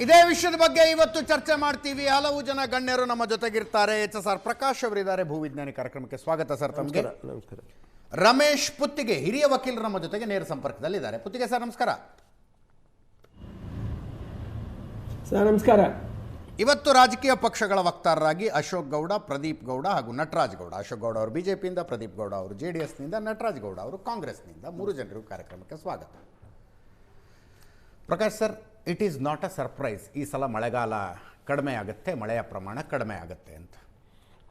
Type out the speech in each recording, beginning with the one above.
ಇದೇ ವಿಷಯದ ಬಗ್ಗೆ ಇವತ್ತು ಚರ್ಚೆ ಮಾಡ್ತೀವಿ. ಹಲವು ಜನ ಗಣ್ಯರು ನಮ್ಮ ಜೊತೆಗಿರ್ತಾರೆ. HSR ಪ್ರಕಾಶ್ ಅವರಿದ್ದಾರೆ. ಭೂವಿಜ್ಞಾನಿ ಕಾರ್ಯಕ್ರಮಕ್ಕೆ ಸ್ವಾಗತ ಸರ್. ತಮಗೆ ನಮಸ್ಕಾರ. ರಮೇಶ್ ಪುತ್ತಿಗೆ ಹಿರಿಯ ವಕೀಲರು ನಮ್ಮ ಜೊತೆಗೆ ನೇರ ಸಂಪರ್ಕದಲ್ಲಿದ್ದಾರೆ. ಪುತ್ತಿಗೆ ಸರ್ ನಮಸ್ಕಾರ. ಸರ್ ನಮಸ್ಕಾರ. ಇವತ್ತು ರಾಜಕೀಯ ಪಕ್ಷಗಳ ವಕ್ತಾರರಾಗಿ ಅಶೋಕ್ ಗೌಡ, ಪ್ರದೀಪ್ ಗೌಡ ಹಾಗೂ ನಟರಾಜ್ ಗೌಡ. ಅಶೋಕ್ ಗೌಡ ಅವರು ಬಿಜೆಪಿಯಿಂದ, ಪ್ರದೀಪ್ ಗೌಡ ಅವರು JDSನಿಂದ, ನಟರಾಜ್ ಗೌಡ ಅವರು ಕಾಂಗ್ರೆಸ್ನಿಂದ, ಮೂರು ಜನರು ಕಾರ್ಯಕ್ರಮಕ್ಕೆ ಸ್ವಾಗತ. Prakash sir, it is not a surprise, ಈ ಸಲ ಮಳೆಗಾಲ ಕಡಿಮೆ ಆಗುತ್ತೆ, ಮಳೆಯ ಪ್ರಮಾಣ ಕಡಿಮೆ ಆಗುತ್ತೆ ಅಂತ.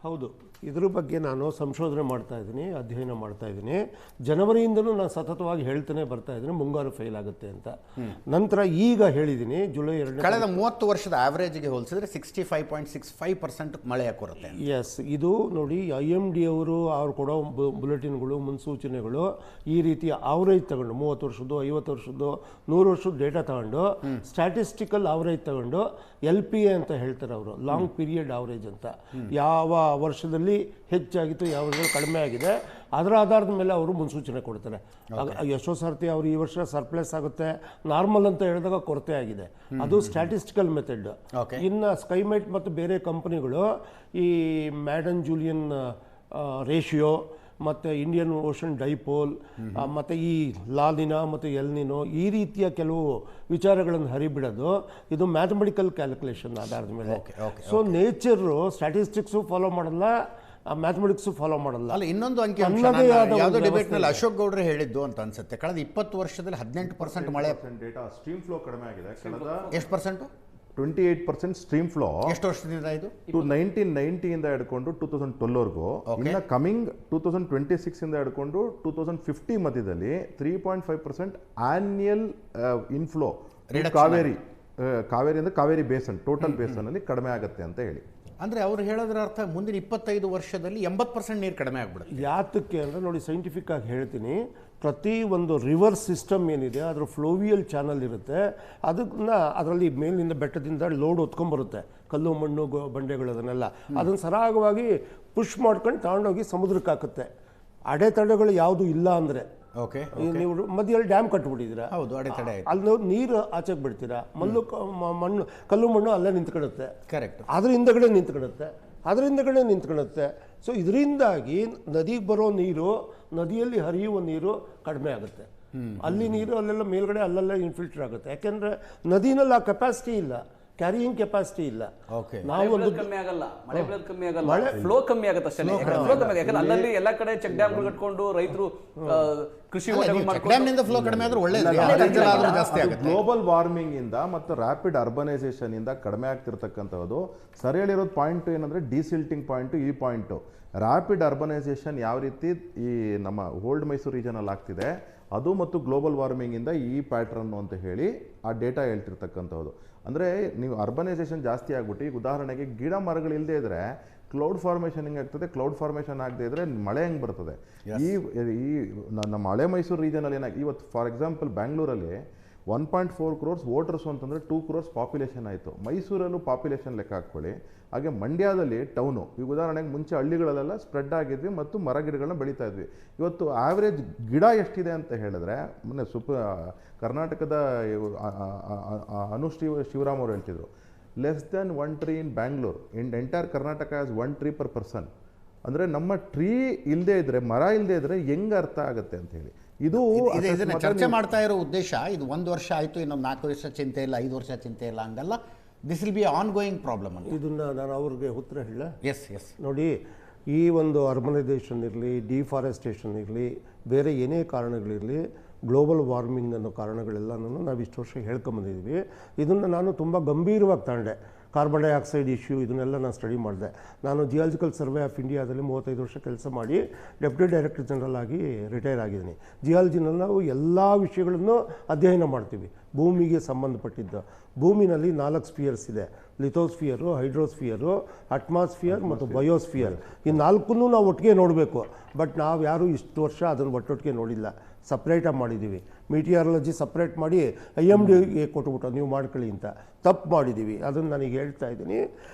ಹೌದು, ಇದ್ರ ಬಗ್ಗೆ ನಾನು ಸಂಶೋಧನೆ ಮಾಡ್ತಾ ಇದ್ದೀನಿ, ಅಧ್ಯಯನ ಮಾಡ್ತಾ ಇದ್ದೀನಿ. ಜನವರಿಯಿಂದಲೂ ನಾನು ಸತತವಾಗಿ ಹೇಳ್ತಾನೆ ಬರ್ತಾ ಇದ್ದೀನಿ ಮುಂಗಾರು ಫೇಲ್ ಆಗುತ್ತೆ ಅಂತ. ನಂತರ ಈಗ ಹೇಳಿದ್ದೀನಿ ಜುಲೈ 2 ಕಳೆದ 30 ವರ್ಷದ ಆವರೇಜ್ಗೆ ಹೋಲಿಸಿದ್ರೆ 65.65% ಮಳೆಯ ಕೊರತೆ. ಎಸ್, ಇದು ನೋಡಿ IMD ಅವ್ರು ಕೊಡೋ ಬುಲೆಟಿನ್ಗಳು, ಮುನ್ಸೂಚನೆಗಳು ಈ ರೀತಿಯ ಆವರೇಜ್ ತಗೊಂಡು 30 ವರ್ಷದ್ದು, 50 ವರ್ಷದ್ದು, 100 ವರ್ಷದ ಡೇಟಾ ತಗೊಂಡು ಸ್ಟ್ಯಾಟಿಸ್ಟಿಕಲ್ ಆವರೇಜ್ ತಗೊಂಡು LPA ಅಂತ ಹೇಳ್ತಾರೆ ಅವರು, ಲಾಂಗ್ ಪೀರಿಯಡ್ ಆವರೇಜ್ ಅಂತ. ಯಾವ ವರ್ಷದಲ್ಲಿ ಹೆಚ್ಚಾಗಿತ್ತು, ಯಾವ ವರ್ಷದಲ್ಲಿ ಕಡಿಮೆ ಆಗಿದೆ, ಅದರ ಆಧಾರದ ಮೇಲೆ ಅವರು ಮುನ್ಸೂಚನೆ ಕೊಡ್ತಾರೆ. ಯಶೋಸಾರ್ಥಿ ಅವರು ಈ ವರ್ಷ ಸರ್ಪ್ಲಸ್ ಆಗುತ್ತೆ, ನಾರ್ಮಲ್ ಅಂತ ಹೇಳಿದಾಗ ಕೊರತೆ ಆಗಿದೆ. ಅದು ಸ್ಟ್ಯಾಟಿಸ್ಟಿಕಲ್ ಮೆಥಡ್. ಇನ್ನು ಸ್ಕೈಮೇಟ್ ಮತ್ತು ಬೇರೆ ಕಂಪನಿಗಳು ಈ ಮ್ಯಾಡನ್ ಜೂಲಿಯನ್ ರೇಷಿಯೋ ಮತ್ತು ಇಂಡಿಯನ್ ಓಷನ್ ಡೈಪೋಲ್ ಮತ್ತು ಈ ಲಾನಿನೋ ಮತ್ತು ಎಲ್ನಿನೋ ಈ ರೀತಿಯ ಕೆಲವು ವಿಚಾರಗಳನ್ನು ಹರಿಬಿಡೋದು, ಇದು ಮ್ಯಾಥಮೆಟಿಕಲ್ ಕ್ಯಾಲ್ಕುಲೇಷನ್ ಆಧಾರದ ಮೇಲೆ. ಸೊ ನೇಚರು ಸ್ಟ್ಯಾಟಿಸ್ಟಿಕ್ಸು ಫಾಲೋ ಮಾಡಲ್ಲ, ಮ್ಯಾಥಮೆಟಿಕ್ಸು ಫಾಲೋ ಮಾಡಲ್ಲ. ಅಲ್ಲ, ಇನ್ನೊಂದು ಅಂಕಿ ಯಾವುದೋ ಡಿಬೇಟ್ನಲ್ಲಿ ಅಶೋಕ್ ಗೌಡ್ರೆ ಹೇಳಿದ್ದು ಅಂತ ಅನ್ಸುತ್ತೆ, ಕಳೆದ 20 ವರ್ಷದಲ್ಲಿ 18% ಮಳೆ ಡೇಟಾ ಸ್ಟ್ರೀಮ್ ಫ್ಲೋ ಕಡಿಮೆ ಆಗಿದೆ. ಕಳೆದ ಎಷ್ಟು ಪರ್ಸೆಂಟ್? 28% stream flow. ಎಷ್ಟು ವರ್ಷದಿಂದ ಇದು? 1990 ಇಂದ ಹಿಡ್ಕೊಂಡು 2012 ಇನ್ನ ಕಮಿಂಗ್ 2026 ಇಂದ ಹಿಡ್ಕೊಂಡು 2050 ಮಧ್ಯದಲ್ಲಿ 3.5% ಆನ್ಯಲ್ ಇನ್ಫ್ಲೋ ಕಾವೇರಿ ಅಂದ್ರೆ ಕಾವೇರಿ ಬೇಸನ್, ಟೋಟಲ್ ಬೇಸನ್ ಅಲ್ಲಿ ಕಡಿಮೆ ಆಗುತ್ತೆ ಅಂತ ಹೇಳಿ. ಅಂದರೆ ಅವ್ರು ಹೇಳೋದ್ರ ಅರ್ಥ ಮುಂದಿನ 25 ವರ್ಷದಲ್ಲಿ 80% ನೀರು ಕಡಿಮೆ ಆಗ್ಬಿಡುತ್ತೆ. ಯಾತಕ್ಕೆ ಅಂದರೆ ನೋಡಿ, ಸೈಂಟಿಫಿಕ್ ಆಗಿ ಹೇಳ್ತೀನಿ, ಪ್ರತಿ ಒಂದು ರಿವರ್ ಸಿಸ್ಟಮ್ ಏನಿದೆ ಅದರ ಫ್ಲೋವಿಯಲ್ ಚಾನಲ್ ಇರುತ್ತೆ. ಅದರಲ್ಲಿ ಮೇಲಿನಿಂದ ಬೆಟ್ಟದಿಂದ ಲೋಡ್ ಹೊತ್ಕೊಂಡ್ಬರುತ್ತೆ, ಕಲ್ಲು ಮಣ್ಣು ಬಂಡೆಗಳು, ಅದನ್ನು ಸರಾಗವಾಗಿ ಪುಷ್ ಮಾಡ್ಕೊಂಡು ತಗೊಂಡೋಗಿ ಸಮುದ್ರಕ್ಕೆ ಹಾಕುತ್ತೆ. ಅಡೆತಡೆಗಳು ಯಾವುದು ಇಲ್ಲ ಅಂದರೆ, ನೀವು ಮಧ್ಯದಲ್ಲಿ ಡ್ಯಾಮ್ ಕಟ್ಬಿಟ್ಟಿದ್ದೀರಾ, ಹೌದು, ಅಡೆತಡೆ, ಅಲ್ಲಿ ನೀರು ಆಚೆಗೆ ಬಿಡ್ತೀರಾ, ಕಲ್ಲು ಮಣ್ಣು ಅಲ್ಲೇ ನಿಂತ್ಕೊಳ್ಳುತ್ತೆ. ಕರೆಕ್ಟ್. ಅದ್ರ ಹಿಂದಗಡೆ ನಿಂತ್ಕೊಳ್ಳುತ್ತೆ. ಸೊ ಇದರಿಂದಾಗಿ ನದಿಗೆ ಬರೋ ನೀರು, ನದಿಯಲ್ಲಿ ಹರಿಯುವ ನೀರು ಕಡಿಮೆ ಆಗುತ್ತೆ. ಅಲ್ಲಿ ನೀರು ಅಲ್ಲೆಲ್ಲ ಮೇಲ್ಗಡೆ ಅಲ್ಲೆಲ್ಲ ಇನ್ಫಿಲ್ಟರ್ ಆಗುತ್ತೆ. ಯಾಕೆಂದ್ರೆ ನದಿನಲ್ಲಿ ಆ ಕೆಪಾಸಿಟಿ ಇಲ್ಲ, ಕ್ಯಾರಿಯಿಂಗ್ ಕೆಪಾಸಿಟಿ ಇಲ್ಲ. ನಾವು ಕಮ್ಮಿ ಆಗಲ್ಲ, ಮಳೆ ಫ್ಲೋ ಕಮ್ಮಿ ಆಗುತ್ತೆ ಅಷ್ಟೇ. ಯಾಕಂದ್ರೆ ಅಲ್ಲಲ್ಲಿ ಎಲ್ಲ ಕಡೆ ಚೆಕ್ ಡ್ಯಾಮ್ಗಳು ಕಟ್ಕೊಂಡು ರೈತರು ಕೃಷಿ ಫ್ಲೋ ಕಡಿಮೆ ಆದ್ರೆ ಒಳ್ಳೆಯದು. ಗ್ಲೋಬಲ್ ವಾರ್ಮಿಂಗ್ ಇಂದ ಮತ್ತು ರ್ಯಾಪಿಡ್ ಅರ್ಬನೈಸೇಷನ್ ಇಂದ ಕಡಿಮೆ ಆಗ್ತಿರ್ತಕ್ಕಂಥದ್ದು. ಸರಿ ಹೇಳಿರೋದು ಪಾಯಿಂಟ್ ಏನಂದ್ರೆ ಡಿಸಿಲ್ಟಿಂಗ್ ಪಾಯಿಂಟ್. ಈ ಪಾಯಿಂಟ್ ರ್ಯಾಪಿಡ್ ಅರ್ಬನೈಸೇಷನ್ ಯಾವ ರೀತಿ ಈ ನಮ್ಮ ಓಲ್ಡ್ ಮೈಸೂರು ರೀಜನಲ್ಲಿ ಆಗ್ತಿದೆ, ಅದು ಮತ್ತು ಗ್ಲೋಬಲ್ ವಾರ್ಮಿಂಗಿಂದ ಈ ಪ್ಯಾಟ್ರನ್ನು ಅಂತ ಹೇಳಿ ಆ ಡೇಟಾ ಹೇಳ್ತಿರ್ತಕ್ಕಂಥದ್ದು. ಅಂದರೆ ನೀವು ಅರ್ಬನೈಸೇಷನ್ ಜಾಸ್ತಿ ಆಗ್ಬಿಟ್ಟು, ಈಗ ಉದಾಹರಣೆಗೆ ಗಿಡ ಮರಗಳು ಇಲ್ಲದೆ ಇದ್ರೆ ಕ್ಲೌಡ್ ಫಾರ್ಮೇಷನ್ ಹೆಂಗೆ ಆಗ್ತದೆ, ಕ್ಲೌಡ್ ಫಾರ್ಮೇಷನ್ ಆಗದೆ ಇದ್ರೆ ಮಳೆ ಹೆಂಗೆ ಬರ್ತದೆ. ಈ ನಮ್ಮ ಹಳೆ ಮೈಸೂರು ರೀಜನಲ್ಲಿ ಏನಾಗಿ ಇವತ್ತು ಫಾರ್ ಎಕ್ಸಾಂಪಲ್ ಬ್ಯಾಂಗ್ಳೂರಲ್ಲಿ 1.4 crores ವೋಟರ್ಸು ಅಂತಂದರೆ 2 crores ಪಾಪ್ಯುಲೇಷನ್ ಆಯಿತು. ಮೈಸೂರಲ್ಲೂ ಪಾಪ್ಯುಲೇಷನ್ ಲೆಕ್ಕ ಹಾಕ್ಕೊಳ್ಳಿ. ಹಾಗೆ ಮಂಡ್ಯದಲ್ಲಿ ಟೌನು, ಈಗ ಉದಾಹರಣೆಗೆ ಮುಂಚೆ ಹಳ್ಳಿಗಳಲ್ಲೆಲ್ಲ ಸ್ಪ್ರೆಡ್ ಆಗಿದ್ವಿ ಮತ್ತು ಮರ ಗಿಡಗಳನ್ನ ಬೆಳೀತಾ ಇದ್ವಿ. ಇವತ್ತು ಆವ್ರೇಜ್ ಗಿಡ ಎಷ್ಟಿದೆ ಅಂತ ಹೇಳಿದ್ರೆ, ಮೊನ್ನೆ ಕರ್ನಾಟಕದ ಅನುಶ್ರೀ ಶಿವರಾಮ್ ಅವರು ಹೇಳ್ತಿದ್ರು, less than 1 tree in Bangalore. In entire Karnataka as 1 tree per person. ಅಂದರೆ ನಮ್ಮ ಟ್ರೀ ಇಲ್ಲದೆ ಇದ್ರೆ, ಮರ ಇಲ್ಲದೆ ಇದ್ರೆ ಹೆಂಗೆ ಅರ್ಥ ಆಗುತ್ತೆ ಅಂತ ಹೇಳಿ. ಇದು ಚರ್ಚೆ ಮಾಡ್ತಾ ಇರೋ ಉದ್ದೇಶ, ಇದು 1 ವರ್ಷ ಆಯಿತು, ಇನ್ನೊಂದು 4 ವರ್ಷ ಚಿಂತೆ ಇಲ್ಲ, 5 ವರ್ಷ ಚಿಂತೆ ಇಲ್ಲ ಹಂಗಲ್ಲ. This will be on going problem ಅಂತ. ಇದನ್ನ ನಾನು ಅವ್ರಿಗೆ ಉತ್ತರ ಹೇಳ. ಎಸ್ ನೋಡಿ, ಈ ಒಂದು ಅರ್ಬನೈಸೇಷನ್ ಇರಲಿ, ಡಿಫಾರೆಸ್ಟೇಷನ್ ಇರಲಿ, ಬೇರೆ ಏನೇ ಕಾರಣಗಳಿರಲಿ, ಗ್ಲೋಬಲ್ ವಾರ್ಮಿಂಗ್ ಅನ್ನೋ ಕಾರಣಗಳೆಲ್ಲನೂ ನಾವು ಇಷ್ಟು ವರ್ಷ ಹೇಳ್ಕೊಂಬಂದಿದ್ದೀವಿ. ಇದನ್ನು ನಾನು ತುಂಬ ಗಂಭೀರವಾಗಿ ತಗೊಂಡೆ. ಕಾರ್ಬನ್ ಡೈಆಕ್ಸೈಡ್ ಇಶ್ಯೂ ಇದನ್ನೆಲ್ಲ ನಾನು ಸ್ಟಡಿ ಮಾಡಿದೆ. ನಾನು ಜಿಯಾಲಜಿಕಲ್ ಸರ್ವೆ ಆಫ್ ಇಂಡಿಯಾದಲ್ಲಿ 35 ವರ್ಷ ಕೆಲಸ ಮಾಡಿ ಡೆಪ್ಯೂಟಿ ಡೈರೆಕ್ಟರ್ ಜನರಲ್ ಆಗಿ ರಿಟೈರ್ ಆಗಿದ್ದೀನಿ. ಜಿಯಾಲಜಿನಲ್ಲಿ ನಾವು ಎಲ್ಲ ವಿಷಯಗಳನ್ನು ಅಧ್ಯಯನ ಮಾಡ್ತೀವಿ, ಭೂಮಿಗೆ ಸಂಬಂಧಪಟ್ಟಿದ್ದು. ಭೂಮಿನಲ್ಲಿ 4 ಸ್ಫಿಯರ್ಸ್ ಇದೆ, ಲಿಥೋಸ್ಫಿಯರು, ಹೈಡ್ರೋಸ್ಫಿಯರು, ಅಟ್ಮಾಸ್ಫಿಯರ್ ಮತ್ತು ಬಯೋಸ್ಫಿಯರ್. ಈ 4 ನಾವು ಒಟ್ಟಿಗೆ ನೋಡಬೇಕು. ಬಟ್ ನಾವು ಯಾರೂ ಇಷ್ಟು ವರ್ಷ ಅದನ್ನು ಒಟ್ಟೊಟ್ಟಿಗೆ ನೋಡಿಲ್ಲ, ಸಪ್ರೇಟಾಗಿ ಮಾಡಿದ್ದೀವಿ. ಮೀಟಿಯಾರಲಜಿ ಸಪ್ರೇಟ್ ಮಾಡಿ IMDಗೆ ಕೊಟ್ಬಿಟ್ಟು ನೀವು ಮಾಡ್ಕೊಳ್ಳಿ ಅಂತ ತಪ್ಪು ಮಾಡಿದ್ದೀವಿ. ಅದನ್ನು ನನಗೆ ಹೇಳ್ತಾ ಇದ್ದೀನಿ.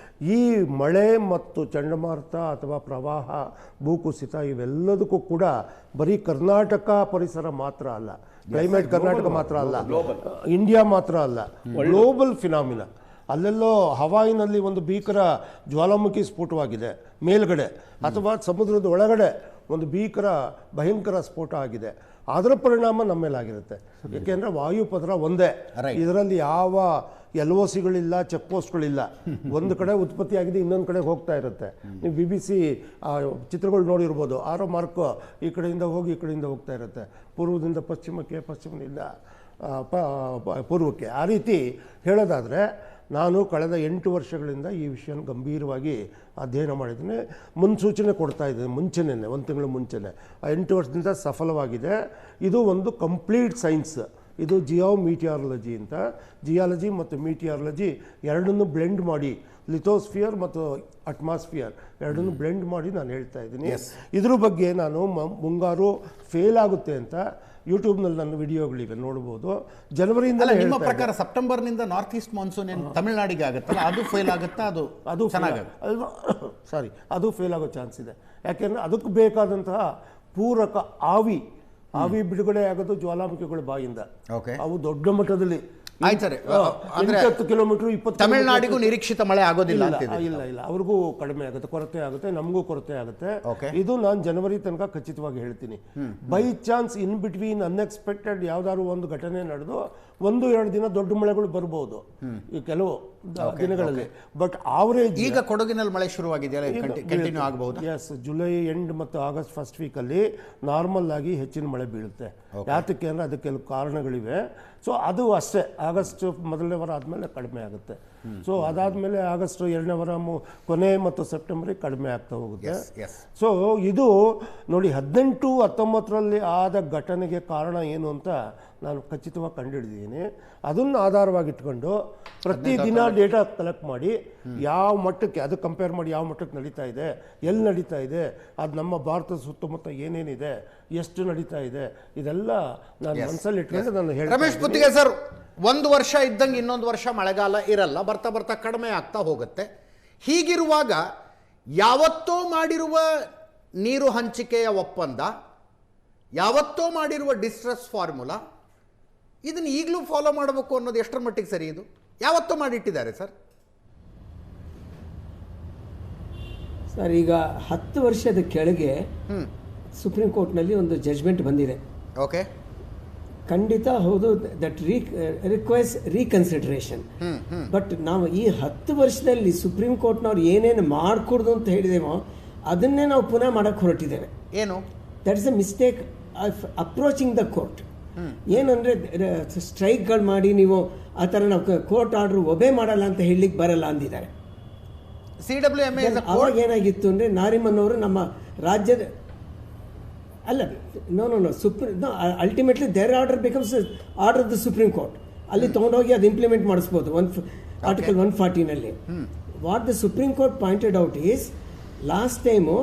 ಈ ಮಳೆ ಮತ್ತು ಚಂಡಮಾರುತ ಅಥವಾ ಪ್ರವಾಹ, ಭೂಕುಸಿತ ಇವೆಲ್ಲದಕ್ಕೂ ಕೂಡ ಬರೀ ಕರ್ನಾಟಕ ಪರಿಸರ ಮಾತ್ರ ಅಲ್ಲ, ಕ್ಲೈಮೇಟ್ ಕರ್ನಾಟಕ ಮಾತ್ರ ಅಲ್ಲ, ಇಂಡಿಯಾ ಮಾತ್ರ ಅಲ್ಲ, ಗ್ಲೋಬಲ್ ಫಿನಾಮಿನಾ. ಅಲ್ಲೆಲ್ಲೋ ಹವಾಯಿನಲ್ಲಿ ಒಂದು ಭೀಕರ ಜ್ವಾಲಾಮುಖಿ ಸ್ಫೋಟವಾಗಿದೆ ಮೇಲ್ಗಡೆ, ಅಥವಾ ಸಮುದ್ರದ ಒಳಗಡೆ ಒಂದು ಭೀಕರ ಭಯಂಕರ ಸ್ಫೋಟ ಆಗಿದೆ. ಅದರ ಪರಿಣಾಮ ನಮ್ಮ ಮೇಲಾಗಿರುತ್ತೆ. ಏಕೆಂದರೆ ವಾಯುಪದರ ಒಂದೇ, ಇದರಲ್ಲಿ ಯಾವ LOCಗಳಿಲ್ಲ, ಚೆಕ್ ಪೋಸ್ಟ್ಗಳಿಲ್ಲ. ಒಂದು ಕಡೆ ಉತ್ಪತ್ತಿ ಆಗಿದೆ, ಇನ್ನೊಂದು ಕಡೆ ಹೋಗ್ತಾ ಇರುತ್ತೆ. ನೀವು BBC ಚಿತ್ರಗಳು ನೋಡಿರ್ಬೋದು, ಆರೋ ಮಾರ್ಕ್ ಈ ಕಡೆಯಿಂದ ಹೋಗಿ ಈ ಕಡೆಯಿಂದ ಹೋಗ್ತಾ ಇರುತ್ತೆ, ಪೂರ್ವದಿಂದ ಪಶ್ಚಿಮಕ್ಕೆ, ಪಶ್ಚಿಮದಿಂದ ಪೂರ್ವಕ್ಕೆ. ಆ ರೀತಿ ಹೇಳೋದಾದರೆ ನಾನು ಕಳೆದ 8 ವರ್ಷಗಳಿಂದ ಈ ವಿಷಯನ ಗಂಭೀರವಾಗಿ ಅಧ್ಯಯನ ಮಾಡಿದ್ದೀನಿ, ಮುನ್ಸೂಚನೆ ಕೊಡ್ತಾ ಇದ್ದೀನಿ ಮುಂಚೆನೇ, 1 ತಿಂಗಳು ಮುಂಚೆನೇ. ಆ 8 ವರ್ಷದಿಂದ ಸಫಲವಾಗಿದೆ. ಇದು ಒಂದು ಕಂಪ್ಲೀಟ್ ಸೈನ್ಸ್. ಇದು ಜಿಯೋಮೀಟಿಯಾಲಜಿ ಅಂತ, ಜಿಯಾಲಜಿ ಮತ್ತು ಮೀಟಿಯಾಲಜಿ ಎರಡನ್ನೂ ಬ್ಲೆಂಡ್ ಮಾಡಿ, ಲಿಥೋಸ್ಫಿಯರ್ ಮತ್ತು ಅಟ್ಮಾಸ್ಫಿಯರ್ ಎರಡನ್ನೂ ಬ್ಲೆಂಡ್ ಮಾಡಿ ನಾನು ಹೇಳ್ತಾ ಇದ್ದೀನಿ. ಇದ್ರ ಬಗ್ಗೆ ನಾನು ಮುಂಗಾರು ಫೇಲ್ ಆಗುತ್ತೆ ಅಂತ ಯೂಟ್ಯೂಬ್ನಲ್ಲಿ ನನ್ನ ವಿಡಿಯೋಗಳಿವೆ, ನೋಡ್ಬೋದು. ಜನವರಿಯಿಂದ ನಿಮ್ಮ ಪ್ರಕಾರ ಸೆಪ್ಟೆಂಬರ್ನಿಂದ ನಾರ್ತ್ ಈಸ್ಟ್ ಮಾನ್ಸೂನ್ ಏನು ತಮಿಳುನಾಡಿಗೆ ಆಗುತ್ತಲ್ಲ, ಅದು ಫೇಲ್ ಆಗುತ್ತಾ? ಅದು ಸಾರಿ, ಅದು ಫೇಲ್ ಆಗೋ ಚಾನ್ಸ್ ಇದೆ. ಯಾಕೆಂದರೆ ಅದಕ್ಕೆ ಬೇಕಾದಂತಹ ಪೂರಕ ಆವಿ ಬಿಡುಗಡೆ ಆಗೋದು ಜ್ವಾಲಾಮುಖಿಗಳ ಬಾಯಿಂದ. ಅವು ದೊಡ್ಡ ಮಟ್ಟದಲ್ಲಿ ಆಯ್ತಾರೆ. 10 ಕಿಲೋಮೀಟರ್ 20 ತಮಿಳುನಾಡಿಗೂ ನಿರೀಕ್ಷಿತ ಮಳೆ ಆಗೋದಿಲ್ಲ? ಇಲ್ಲ, ಅವ್ರಿಗೂ ಕಡಿಮೆ ಆಗುತ್ತೆ, ಕೊರತೆ ಆಗುತ್ತೆ, ನಮಗೂ ಕೊರತೆ ಆಗುತ್ತೆ. ಇದು ನಾನು ಜನವರಿ ತನಕ ಖಚಿತವಾಗಿ ಹೇಳ್ತೀನಿ. By chance in between unexpected ಯಾವ್ದಾದ್ರು ಒಂದು ಘಟನೆ ನಡೆದು 1-2 ದಿನ ದೊಡ್ಡ ಮಳೆಗಳು ಬರ್ಬೋದು ಈ ಕೆಲವು ದಿನಗಳಲ್ಲಿ. ಬಟ್ ಆವರೇಜ್ ಈಗ ಕೊಡಗಿನಲ್ಲಿ ಮಳೆ ಶುರುವಾಗಿದೆಯಲ್ಲ, ಕಂಟಿನ್ಯೂ ಆಗಬಹುದು. ಎಸ್, ಜುಲೈ ಎಂಡ್ ಮತ್ತು ಆಗಸ್ಟ್ ಫಸ್ಟ್ ವೀಕಲ್ಲಿ ನಾರ್ಮಲ್ ಆಗಿ ಹೆಚ್ಚಿನ ಮಳೆ ಬೀಳುತ್ತೆ. ಯಾತಕ್ಕೆ ಅಂದರೆ ಅದಕ್ಕೆ ಕೆಲವು ಕಾರಣಗಳಿವೆ. ಸೊ ಅದು ಅಷ್ಟೇ, ಆಗಸ್ಟ್ ಮೊದಲನೇ ವಾರ ಆದಮೇಲೆ ಕಡಿಮೆ ಆಗುತ್ತೆ. ಸೊ ಅದಾದಮೇಲೆ ಆಗಸ್ಟ್ 2ನೇ ವಾರ ಕೊನೆ ಮತ್ತು ಸೆಪ್ಟೆಂಬರಿಗೆ ಕಡಿಮೆ ಆಗ್ತಾ ಹೋಗುತ್ತೆ. ಸೊ ಇದು ನೋಡಿ, 18-19ರಲ್ಲಿ ಆದ ಘಟನೆಗೆ ಕಾರಣ ಏನು ಅಂತ ನಾನು ಖಚಿತವಾಗಿ ಕಂಡುಹಿಡಿದಿದ್ದೀನಿ. ಅದನ್ನು ಆಧಾರವಾಗಿಟ್ಕೊಂಡು ಪ್ರತಿದಿನ ಡೇಟಾ ಕಲೆಕ್ಟ್ ಮಾಡಿ ಯಾವ ಮಟ್ಟಕ್ಕೆ ಅದು ಕಂಪೇರ್ ಮಾಡಿ, ಯಾವ ಮಟ್ಟಕ್ಕೆ ನಡೀತಾ ಇದೆ, ಎಲ್ಲಿ ನಡೀತಾ ಇದೆ, ಅದು ನಮ್ಮ ಭಾರತದ ಸುತ್ತಮುತ್ತ ಏನೇನಿದೆ, ಎಷ್ಟು ನಡೀತಾ ಇದೆ, ಇದೆಲ್ಲ ನಾನು ಮನಸ್ಸಲ್ಲಿ ಇಟ್ಕೊಂಡು ನಾನು ಹೇಳ್ತೀನಿ. ರಮೇಶ್ ಪುತ್ತಿಗೆ ಸರ್, ಒಂದು ವರ್ಷ ಇದ್ದಂಗೆ ಇನ್ನೊಂದು ವರ್ಷ ಮಳೆಗಾಲ ಇರಲ್ಲ, ಬರ್ತಾ ಬರ್ತಾ ಕಡಿಮೆ ಆಗ್ತಾ ಹೋಗುತ್ತೆ. ಹೀಗಿರುವಾಗ ಯಾವತ್ತೋ ಮಾಡಿರುವ ನೀರು ಹಂಚಿಕೆಯ ಒಪ್ಪಂದ, ಯಾವತ್ತೋ ಮಾಡಿರುವ ಡಿಸ್ಟ್ರೆಸ್ ಫಾರ್ಮುಲಾ, ಇದನ್ನು ಈಗಲೂ ಫಾಲೋ ಮಾಡಬೇಕು ಅನ್ನೋದು ಎಷ್ಟರ ಮಟ್ಟಿಗೆ ಸರಿ? ಇದು ಯಾವತ್ತೋ ಮಾಡಿಟ್ಟಿದ್ದಾರೆ ಸರ್. ಸರ್, ಈಗ 10 ವರ್ಷದ ಕೆಳಗೆ ಸುಪ್ರೀಂ ಕೋರ್ಟ್ನಲ್ಲಿ ಒಂದು ಜಜ್ಮೆಂಟ್ ಬಂದಿದೆ. ಓಕೆ, ಖಂಡಿತ ಹೌದು, ದಟ್ ರಿಕ್ವೈರ್ಸ್ ರೀಕನ್ಸಿಡರೇಷನ್. ಬಟ್ ನಾವು ಈ 10 ವರ್ಷದಲ್ಲಿ ಸುಪ್ರೀಂ ಕೋರ್ಟ್ನವ್ರು ಏನೇನು ಮಾಡಿಕೊಡ್ದು ಅಂತ ಹೇಳಿದೇವೋ ಅದನ್ನೇ ನಾವು ಪುನಃ ಮಾಡಕ್ಕೆ ಹೊರಟಿದ್ದೇವೆ. ಏನು? That is a mistake of approaching the court. ಏನಂದ್ರೆ ಸ್ಟ್ರೈಕ್ಗಳು ಮಾಡಿ ನೀವು ಆ ಥರ ನಾವು ಕೋರ್ಟ್ ಆರ್ಡರ್ ಒಬೆ ಮಾಡಲ್ಲ ಅಂತ ಹೇಳಲಿಕ್ಕೆ ಬರಲ್ಲ ಅಂದಿದ್ದಾರೆ. CWMA ಅವಾಗ ಏನಾಗಿತ್ತು ಅಂದರೆ, ನಾರಿಮನ್ ಅವರು ನಮ್ಮ ರಾಜ್ಯದ ಅಲ್ಲ, no ultimately their order becomes order of the Supreme Court. ಅಲ್ಲಿ ತೊಗೊಂಡೋಗಿ ಅದು ಇಂಪ್ಲಿಮೆಂಟ್ ಮಾಡಿಸ್ಬೋದು. ಆರ್ಟಿಕಲ್ 140ನಲ್ಲಿ what the Supreme Court pointed out is, last time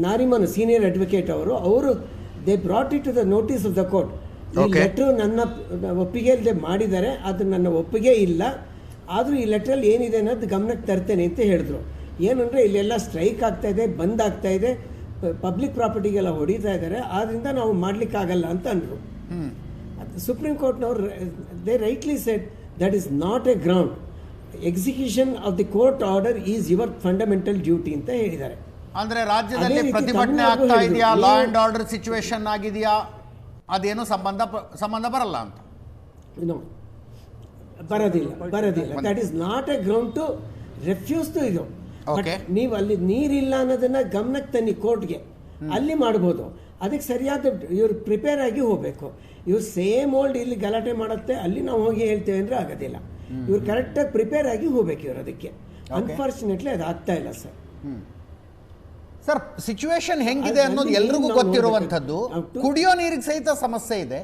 Nariman senior advocate ಅವರು they brought it to the notice of the court. ಈ letter ನನ್ನ ಒಪ್ಪಿಗೆ ಮಾಡಿದ್ದಾರೆ, ಅದು ನನ್ನ ಒಪ್ಪಿಗೆ ಇಲ್ಲ, ಆದರೂ ಈ ಲೆಟ್ರಲ್ಲಿ ಏನಿದೆ ಅನ್ನೋದು ಗಮನಕ್ಕೆ ತರ್ತೇನೆ ಅಂತ ಹೇಳಿದ್ರು. ಏನಂದರೆ ಇಲ್ಲೆಲ್ಲ ಸ್ಟ್ರೈಕ್ ಆಗ್ತಾ ಇದೆ, ಬಂದ್ ಆಗ್ತಾ ಇದೆ, ಪಬ್ಲಿಕ್ ಪ್ರಾಪರ್ಟಿಗೆಲ್ಲ ಹೊಡಿತಾ ಇದ್ದಾರೆ, ಆದ್ದರಿಂದ ನಾವು ಮಾಡಲಿಕ್ಕಾಗಲ್ಲ ಅಂತ ಅಂದರು. ಸುಪ್ರೀಂ ಕೋರ್ಟ್ನವರು they rightly said that is not a ground. Execution of the court order is your fundamental duty ಅಂತ ಹೇಳಿದ್ದಾರೆ. ಅಂದ್ರೆ ರಾಜ್ಯದಲ್ಲಿ ಪ್ರತಿಭಟನೆ ಆಗ್ತಾ ಇದೆಯಾ, ಲಾ ಅಂಡ್ ಆರ್ಡರ್ ಸಿಚುವೇಶನ್ ಆಗಿದೆಯಾ, ಅದೇನು ಸಂಬಂಧ ಬರಲ್ಲ ಅಂತ? ಬರೋದಿಲ್ಲ. That is not a ground to refuse to ಇದು. ನೀವು ಅಲ್ಲಿ ನೀರಿಲ್ಲ ಅನ್ನೋದನ್ನ ಗಮನಕ್ಕೆ ತನ್ನಿ ಕೋರ್ಟ್ಗೆ, ಅಲ್ಲಿ ಮಾಡ್ಬೋದು. ಅದಕ್ಕೆ ಸರಿಯಾದ ಇವ್ರು ಪ್ರಿಪೇರ್ ಆಗಿ ಹೋಗಬೇಕು. ಇವ್ರು ಸೇಮ್ ಓಲ್ಡ್ ಇಲ್ಲಿ ಗಲಾಟೆ ಮಾಡುತ್ತೆ, ಅಲ್ಲಿ ನಾವು ಹೋಗಿ ಹೇಳ್ತೇವೆ ಅಂದರೆ ಆಗೋದಿಲ್ಲ. ಇವ್ರು ಕರೆಕ್ಟಾಗಿ ಪ್ರಿಪೇರ್ ಆಗಿ ಹೋಗ್ಬೇಕು ಇವ್ರು. ಅದಕ್ಕೆ ಅನ್ಫಾರ್ಚುನೇಟ್ಲಿ ಅದು ಆಗ್ತಾ ಇಲ್ಲ ಸರ್. ಸರ್, ಸಿಚುವೇಶನ್ ಹೆಂಗಿದೆ ಅನ್ನೋದು ಎಲ್ರಿಗೂ ಗೊತ್ತಿರುವಂಥದ್ದು. ಕುಡಿಯೋ ನೀರಿಗೆ ಸಹಿತ ಸಮಸ್ಯೆ ಇದೆ.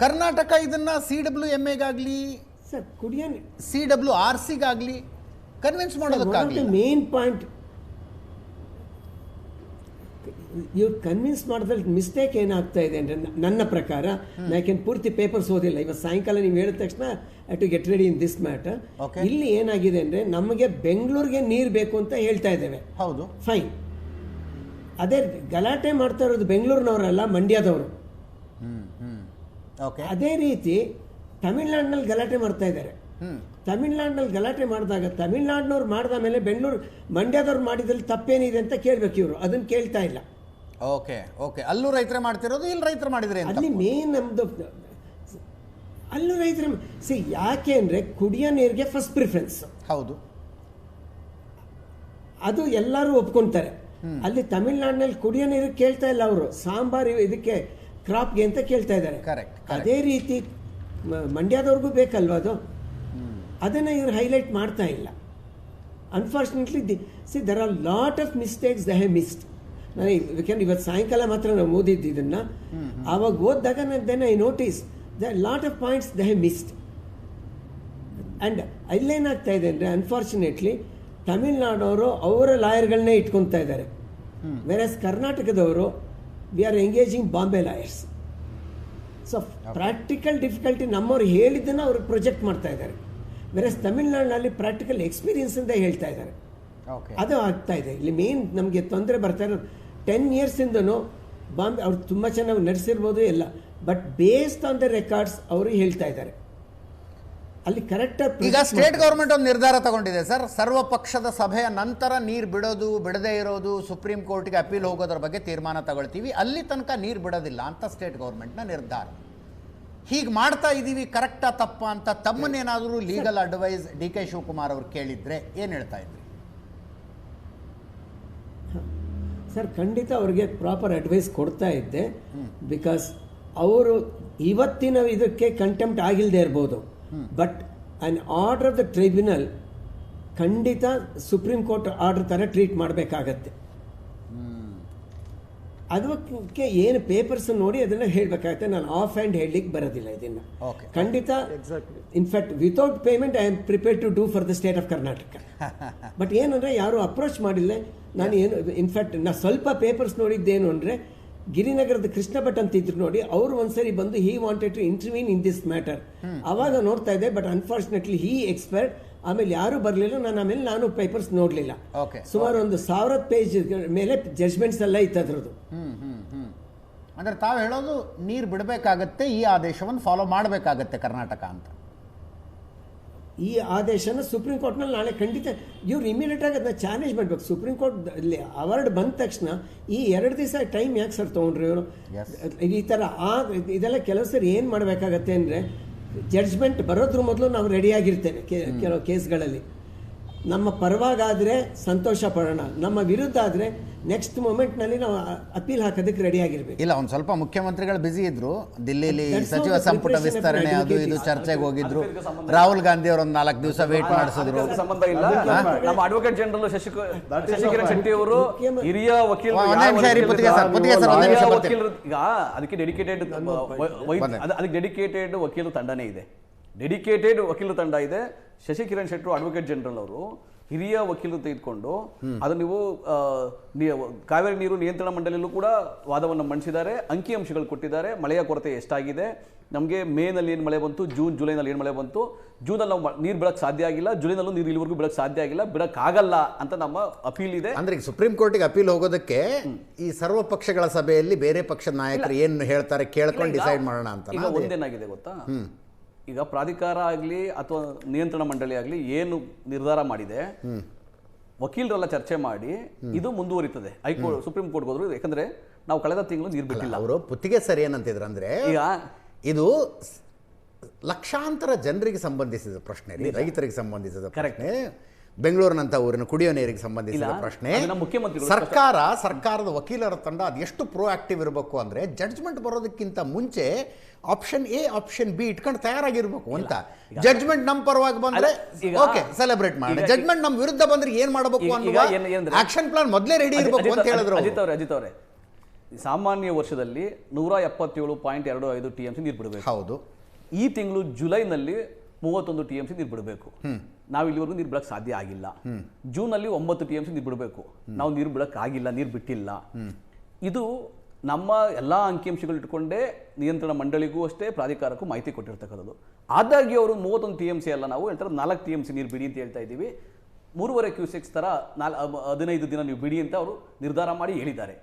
ಕರ್ನಾಟಕ ಇದನ್ನ CWMAಗಾಗ್ಲಿ ಸರ್, ಕುಡಿಯೋ CWRCಗಾಗ್ಲಿ ಕನ್ವಿನ್ಸ್ ಮಾಡೋದಕ್ಕಾಗಲಿ. ಮೇನ್ ಪಾಯಿಂಟ್ ಇವ್ರು ಕನ್ವಿನ್ಸ್ ಮಾಡೋದ್ರಲ್ಲಿ ಮಿಸ್ಟೇಕ್ ಏನಾಗ್ತಾ ಇದೆ ಅಂದರೆ, ನನ್ನ ಪ್ರಕಾರ, ಯಾಕೆನ್ ಪೂರ್ತಿ ಪೇಪರ್ಸ್ ಓದಿಲ್ಲ, ಇವತ್ತು ಸಾಯಂಕಾಲ ನೀವು ಹೇಳಿದ ತಕ್ಷಣ I to get ready in this matter. ಇಲ್ಲಿ ಏನಾಗಿದೆ ಅಂದರೆ, ನಮಗೆ ಬೆಂಗಳೂರಿಗೆ ನೀರು ಬೇಕು ಅಂತ ಹೇಳ್ತಾ ಇದ್ದೇವೆ. ಹೌದು, ಫೈನ್. ಅದೇ ಗಲಾಟೆ ಮಾಡ್ತಾ ಇರೋದು ಬೆಂಗಳೂರಿನವರಲ್ಲ, ಮಂಡ್ಯದವರು. ಅದೇ ರೀತಿ ತಮಿಳ್ನಾಡಿನಲ್ಲಿ ಗಲಾಟೆ ಮಾಡ್ತಾ ಇದ್ದಾರೆ. ತಮಿಳ್ನಾಡಿನಲ್ಲಿ ಗಲಾಟೆ ಮಾಡಿದಾಗ ತಮಿಳ್ನಾಡಿನವ್ರು ಮಾಡಿದ ಮೇಲೆ ಬೆಂಗಳೂರು ಮಂಡ್ಯದವ್ರು ಮಾಡಿದ್ರಲ್ಲಿ ತಪ್ಪೇನಿದೆ ಅಂತ ಕೇಳಬೇಕು ಇವರು. ಅದನ್ನು ಕೇಳ್ತಾ ಇಲ್ಲ. ಓಕೆ ಓಕೆ, ಅಲ್ಲೂ ರೈತರೇ ಮಾಡ್ತಿರೋದು, ಇಲ್ಲಿ ರೈತರು ಮಾಡಿದ್ರೆ ಅಲ್ಲಿ ಮೇನ್ ನಮ್ಮದು ಅಲ್ಲೂ ರೈತರ ಯಾಕೆ ಅಂದರೆ ಕುಡಿಯೋ ನೀರಿಗೆ ಫಸ್ಟ್ ಪ್ರಿಫರೆನ್ಸ್. ಹೌದು, ಅದು ಎಲ್ಲರೂ ಒಪ್ಕೊತಾರೆ. ಅಲ್ಲಿ ತಮಿಳ್ನಾಡಿನಲ್ಲಿ ಕುಡಿಯೋ ನೀರು ಕೇಳ್ತಾ ಇಲ್ಲ ಅವರು, ಸಾಂಬಾರು ಇದಕ್ಕೆ ಕ್ರಾಪ್ಗೆ ಅಂತ ಕೇಳ್ತಾ ಇದ್ದಾರೆ. ಕರೆಕ್ಟ್. ಅದೇ ರೀತಿ ಮಂಡ್ಯದವ್ರಿಗೂ ಬೇಕಲ್ವ ಅದು, ಅದನ್ನು ಇವರು ಹೈಲೈಟ್ ಮಾಡ್ತಾ ಇಲ್ಲ. Unfortunately there are lot of mistakes they have missed. ನಾನು ಇವತ್ತು ಸಾಯಂಕಾಲ ಮಾತ್ರ ನಾವು ಓದಿದ್ದು ಇದನ್ನು. ಆವಾಗ ಓದಿದಾಗ then I notice the lot of points they have missed. And ಅಲ್ಲೇನಾಗ್ತಾ ಇದೆ ಅಂದರೆ ಅನ್ಫಾರ್ಚುನೇಟ್ಲಿ ತಮಿಳ್ನಾಡವರು ಅವರ ಲಾಯರ್ಗಳನ್ನೇ ಇಟ್ಕೊತಾ ಇದ್ದಾರೆ. ವೆರಸ್ ಕರ್ನಾಟಕದವರು we are engaging Bombay lawyers. So practical difficulty ನಮ್ಮವ್ರು ಹೇಳಿದ್ದನ್ನು ಅವ್ರಿಗೆ ಪ್ರೊಜೆಕ್ಟ್ ಮಾಡ್ತಾ ಇದ್ದಾರೆ. ವೆರಸ್ ತಮಿಳ್ನಾಡಿನಲ್ಲಿ ಪ್ರಾಕ್ಟಿಕಲ್ ಎಕ್ಸ್ಪೀರಿಯನ್ಸ್ ಅಂತ ಹೇಳ್ತಾ ಇದ್ದಾರೆ. ಅದು ಆಗ್ತಾ ಇದೆ. ಇಲ್ಲಿ ಮೇನ್ ನಮಗೆ ತೊಂದರೆ ಬರ್ತಾ ಇರೋದು 10 yearsಯಿಂದನೂ ಬಾಂಬೆ ಅವ್ರು ತುಂಬ ಚೆನ್ನಾಗಿ ನಡೆಸಿರ್ಬೋದು ಎಲ್ಲ, but based on the records ಅವರು ಹೇಳ್ತಾ ಇದ್ದಾರೆ. ಅಲ್ಲಿ ಕರೆಕ್ಟಾಗಿ ಈಗ ಸ್ಟೇಟ್ ಗೌರ್ಮೆಂಟ್ ಒಂದು ನಿರ್ಧಾರ ತಗೊಂಡಿದೆ ಸರ್, ಸರ್ವಪಕ್ಷದ ಸಭೆಯ ನಂತರ ನೀರು ಬಿಡೋದು ಬಿಡದೇ ಇರೋದು ಸುಪ್ರೀಂ ಕೋರ್ಟ್ಗೆ ಅಪೀಲ್ ಹೋಗೋದ್ರ ಬಗ್ಗೆ ತೀರ್ಮಾನ ತಗೊಳ್ತೀವಿ, ಅಲ್ಲಿ ತನಕ ನೀರು ಬಿಡೋದಿಲ್ಲ ಅಂತ ಸ್ಟೇಟ್ ಗೌರ್ಮೆಂಟ್ನ ನಿರ್ಧಾರ. ಹೀಗೆ ಮಾಡ್ತಾ ಇದ್ದೀವಿ, ಕರೆಕ್ಟಾ ತಪ್ಪಾ ಅಂತ ತಮ್ಮನ್ನೇನಾದರೂ ಲೀಗಲ್ ಅಡ್ವೈಸ್ DK ಶಿವಕುಮಾರ್ ಅವರು ಕೇಳಿದ್ರೆ ಏನು ಹೇಳ್ತಾ ಇದ್ರಿ ಸರ್? ಖಂಡಿತ ಅವ್ರಿಗೆ ಪ್ರಾಪರ್ ಅಡ್ವೈಸ್ ಕೊಡ್ತಾ ಇದ್ದೆ. ಬಿಕಾಸ್ ಅವರು ಇವತ್ತಿನ ಇದಕ್ಕೆ ಕಂಟೆಂಪ್ಟ್ ಆಗಿಲ್ಲದೆ ಇರ್ಬೋದು, but on order of the tribunal ಖಂಡಿತ ಸುಪ್ರೀಂ ಕೋರ್ಟ್ ಆರ್ಡರ್ ಥರ ಟ್ರೀಟ್ ಮಾಡಬೇಕಾಗತ್ತೆ. ಅದಕ್ಕೆ ಏನು ಪೇಪರ್ಸ್ ನೋಡಿ ಅದನ್ನು ಹೇಳಬೇಕಾಗತ್ತೆ. ನಾನು ಆಫ್ ಹ್ಯಾಂಡ್ ಹೇಳಲಿಕ್ಕೆ ಬರೋದಿಲ್ಲ ಇದನ್ನು. ಖಂಡಿತ in fact without payment I am prepared to do for the state of Karnataka. But ಏನಂದರೆ ಯಾರು ಅಪ್ರೋಚ್ ಮಾಡಿಲ್ಲ. ನಾನು ಏನು ಇನ್ಫ್ಯಾಕ್ಟ್ ನಾ ಸ್ವಲ್ಪ ಪೇಪರ್ಸ್ ನೋಡಿದ್ದೇನು ಅಂದರೆ ಗಿರಿನಗರದ ಕೃಷ್ಣ ಭಟ್ ಅಂತ ಇದ್ರು ನೋಡಿ, ಅವರು ಒಂದ್ಸರಿ ಬಂದು he wanted to intervene in this matter. ಆವಾಗ ನೋಡ್ತಾ ಇದ್ದೆ, ಬಟ್ ಅನ್ಫಾರ್ಚುನೇಟ್ಲಿ ಹಿ ಎಕ್ಸ್ಪೈರ್ಡ್. ಆಮೇಲೆ ಯಾರೂ ಬರಲಿಲ್ಲ. ನಾನು ಪೇಪರ್ಸ್ ನೋಡಲಿಲ್ಲ. ಸುಮಾರು 1000 ಪೇಜ್ ಮೇಲೆ ಜಡ್ಜ್ಮೆಂಟ್ಸ್ ಎಲ್ಲ ಇತ್ತು ಅದರದ್ದು. ಅಂದರೆ ತಾವು ಹೇಳೋದು ನೀರು ಬಿಡಬೇಕಾಗತ್ತೆ, ಈ ಆದೇಶವನ್ನು ಫಾಲೋ ಮಾಡಬೇಕಾಗತ್ತೆ ಕರ್ನಾಟಕ ಅಂತ. ಈ ಆದೇಶನ ಸುಪ್ರೀಂ ಕೋರ್ಟ್ನಲ್ಲಿ ನಾಳೆ ಖಂಡಿತ ಇವ್ರು ಇಮಿಡಿಯೇಟ್ ಆಗಿ ಅದನ್ನ ಚಾಲೆಂಜ್ ಮಾಡಬೇಕು. ಸುಪ್ರೀಂ ಕೋರ್ಟ್ ಅವಾರ್ಡ್ ಬಂದ ತಕ್ಷಣ ಈ 2 ದಿವಸ ಟೈಮ್ ಯಾಕೆ ಸರ್ ತೊಗೊಂಡ್ರಿ ಇವರು? ಈ ಥರ ಇದೆಲ್ಲ ಕೆಲವು ಸರಿ ಏನು ಮಾಡಬೇಕಾಗತ್ತೆ ಅಂದರೆ, ಜಡ್ಜ್ಮೆಂಟ್ ಬರೋದ್ರ ಮೊದಲು ನಾವು ರೆಡಿಯಾಗಿರ್ತೇವೆ. ಕೆಲವು ಕೇಸ್ಗಳಲ್ಲಿ ನಮ್ಮ ಪರವಾಗಾದರೆ ಸಂತೋಷ ಪಡೋಣ, ನಮ್ಮ ವಿರುದ್ಧ ಆದರೆ ನೆಕ್ಸ್ಟ್ ಮೂಮೆಂಟ್ನಲ್ಲಿ ನಾವು ಅಪೀಲ್ ಹಾಕೋದಕ್ಕೆ ರೆಡಿ ಆಗಿರ್ಬೇಕು. ಇಲ್ಲ, ಒಂದು ಸ್ವಲ್ಪ ಮುಖ್ಯಮಂತ್ರಿಗಳು ಬ್ಯುಸಿ ಇದ್ರು, ದಿಲ್ಲಿಲಿ ಸಚಿವ ಸಂಪುಟ ವಿಸ್ತರಣೆ ಅದು ಇದು ಚರ್ಚೆಗೆ ಹೋಗಿದ್ರು. ರಾಹುಲ್ ಗಾಂಧಿ ಅವರು ಒಂದು 4 ದಿವಸ ವೇಟ್ ಮಾಡಿಸಿದ್ರು. ಸಂಬಂಧ ಇಲ್ಲ. ನಮ್ಮ ಅಡ್ವೊಕೇಟ್ ಜನರಲ್ ಶಶಿಕಿರಣ್ ಶೆಟ್ಟಿ ಅವರು ಹಿರಿಯ ವಕೀಲರು. ಈಗ ಅದಕ್ಕೆ ಡೆಡಿಕೇಟೆಡ್ ವಕೀಲರ ತಂಡನೇ ಇದೆ. ಡೆಡಿಕೇಟೆಡ್ ವಕೀಲರ ತಂಡ ಇದೆ. ಶಶಿಕಿರಣ್ ಶೆಟ್ಟರು ಅಡ್ವೊಕೇಟ್ ಜನರಲ್ ಅವರು ಹಿರಿಯ ವಕೀಲರು ತೆಗೆದುಕೊಂಡು ಅದು ನೀವು ಕಾವೇರಿ ನೀರು ನಿಯಂತ್ರಣ ಮಂಡಳಿಯಲ್ಲೂ ಕೂಡ ವಾದವನ್ನು ಮಂಡಿಸಿದ್ದಾರೆ. ಅಂಕಿಅಂಶಗಳು ಕೊಟ್ಟಿದ್ದಾರೆ. ಮಳೆಯ ಕೊರತೆ ಎಷ್ಟಾಗಿದೆ, ನಮಗೆ ಮೇನಲ್ಲಿ ಏನು ಮಳೆ ಬಂತು, ಜುಲೈನಲ್ಲಿ ಏನು ಮಳೆ ಬಂತು, ಜೂನಲ್ಲಿ ನಾವು ನೀರು ಬಿಡಕ್ಕೆ ಸಾಧ್ಯ ಆಗಿಲ್ಲ, ಜುಲೈನಲ್ಲೂ ನೀರು ಇಲ್ಲಿವರೆಗೂ ಬಿಡಕ್ಕೆ ಸಾಧ್ಯ ಆಗಿಲ್ಲ, ಬಿಡಕ್ಕಾಗಲ್ಲ ಅಂತ ನಮ್ಮ ಅಪೀಲ್ ಇದೆ. ಅಂದ್ರೆ ಈಗ ಸುಪ್ರೀಂ ಕೋರ್ಟಿಗೆ ಅಪೀಲ್ ಹೋಗೋದಕ್ಕೆ ಈ ಸರ್ವ ಪಕ್ಷಗಳ ಸಭೆಯಲ್ಲಿ ಬೇರೆ ಪಕ್ಷದ ನಾಯಕರು ಏನು ಹೇಳ್ತಾರೆ ಕೇಳ್ಕೊಂಡು ಡಿಸೈಡ್ ಮಾಡೋಣ ಅಂತ. ಈಗ ಒಂದೇನಾಗಿದೆ ಗೊತ್ತಾ, ಈಗ ಪ್ರಾಧಿಕಾರ ಆಗಲಿ ಅಥವಾ ನಿಯಂತ್ರಣ ಮಂಡಳಿ ಆಗಲಿ ಏನು ನಿರ್ಧಾರ ಮಾಡಿದೆ, ವಕೀಲರೆಲ್ಲ ಚರ್ಚೆ ಮಾಡಿ ಇದು ಮುಂದುವರಿತದೆ. ಹೈಕೋರ್ಟ್ ಸುಪ್ರೀಂ ಕೋರ್ಟ್ ಹೋದ್ರು. ಯಾಕಂದ್ರೆ ನಾವು ಕಳೆದ ತಿಂಗಳು ನೀರು ಬಿಟ್ಟಿಲ್ಲ. ಅವರು ಪುತ್ತಿಗೆ ಸರಿ ಏನಂತಿದ್ರು ಅಂದ್ರೆ, ಈಗ ಇದು ಲಕ್ಷಾಂತರ ಜನರಿಗೆ ಸಂಬಂಧಿಸಿದ ಪ್ರಶ್ನೆ, ರೈತರಿಗೆ ಸಂಬಂಧಿಸಿದ ಪ್ರಶ್ನೆ, ಬೆಂಗಳೂರಿನಂತ ಊರಿನ ಕುಡಿಯೋ ನೀರಿಗೆ ಸಂಬಂಧಿಸಿದ ಪ್ರಶ್ನೆ. ಸರ್ಕಾರದ ವಕೀಲರ ತಂಡ ಅದೆಷ್ಟು ಪ್ರೋ ಆಕ್ಟಿವ್ ಇರಬೇಕು ಅಂದ್ರೆ, ಜಡ್ಜ್ಮೆಂಟ್ ಬರೋದಕ್ಕಿಂತ ಮುಂಚೆ ಆಪ್ಷನ್ ಎ ಆಪ್ಷನ್ ಬಿ ಇಟ್ಕೊಂಡು ತಯಾರಾಗಿರ್ಬೇಕು ಅಂತ. ಜಡ್ಜ್ಮೆಂಟ್ ನಮ್ಮ ಪರವಾಗಿ ಬಂದ್ರೆ ಓಕೆ ಸೆಲೆಬ್ರೇಟ್ ಮಾಡಿ, ಜಡ್ಜ್ಮೆಂಟ್ ನಮ್ಮ ವಿರುದ್ಧ ಬಂದ್ರೆ ಏನ್ ಮಾಡಬೇಕು ಅನ್ನುವ ಆಕ್ಷನ್ ಪ್ಲಾನ್ ಮೊದಲೇ ರೆಡಿ ಇರಬೇಕು ಅಂತ ಹೇಳಿದ್ರು. ಅಜಿತ್ ಅವರೇ, ಸಾಮಾನ್ಯ ವರ್ಷದಲ್ಲಿ 177.25 TMC ನೀರು ಬಿಡಬೇಕು. ಹೌದು. ಈ ತಿಂಗಳು ಜುಲೈನಲ್ಲಿ 31 TMC ನೀರು ಬಿಡಬೇಕು. ನಾವು ಇಲ್ಲಿವರೆಗೂ ನೀರು ಬಿಡಕ್ಕೆ ಸಾಧ್ಯ ಆಗಿಲ್ಲ. ಜೂನಲ್ಲಿ 9 TMC ನೀರು ಬಿಡಬೇಕು. ನಾವು ನೀರು ಬಿಡಕ್ಕೆ ಆಗಿಲ್ಲ, ನೀರು ಬಿಟ್ಟಿಲ್ಲ. ಇದು ನಮ್ಮ ಎಲ್ಲ ಅಂಕಿಅಂಶಗಳು ಇಟ್ಕೊಂಡೇ ನಿಯಂತ್ರಣ ಮಂಡಳಿಗೂ ಅಷ್ಟೇ ಪ್ರಾಧಿಕಾರಕ್ಕೂ ಮಾಹಿತಿ ಕೊಟ್ಟಿರ್ತಕ್ಕಂಥದ್ದು. ಆದಾಗ್ಯೂ ಅವರು 31 TMC ಅಲ್ಲ, ನಾವು ಹೇಳ್ತಾರೆ 4 TMC ನೀರು ಬಿಡಿ ಅಂತ ಹೇಳ್ತಾ ಇದ್ದೀವಿ. 3.5 ಕ್ಯೂಸೆಕ್ಸ್ ಥರ 15 ದಿನ ನೀವು ಬಿಡಿ ಅಂತ ಅವರು ನಿರ್ಧಾರ ಮಾಡಿ ಹೇಳಿದ್ದಾರೆ.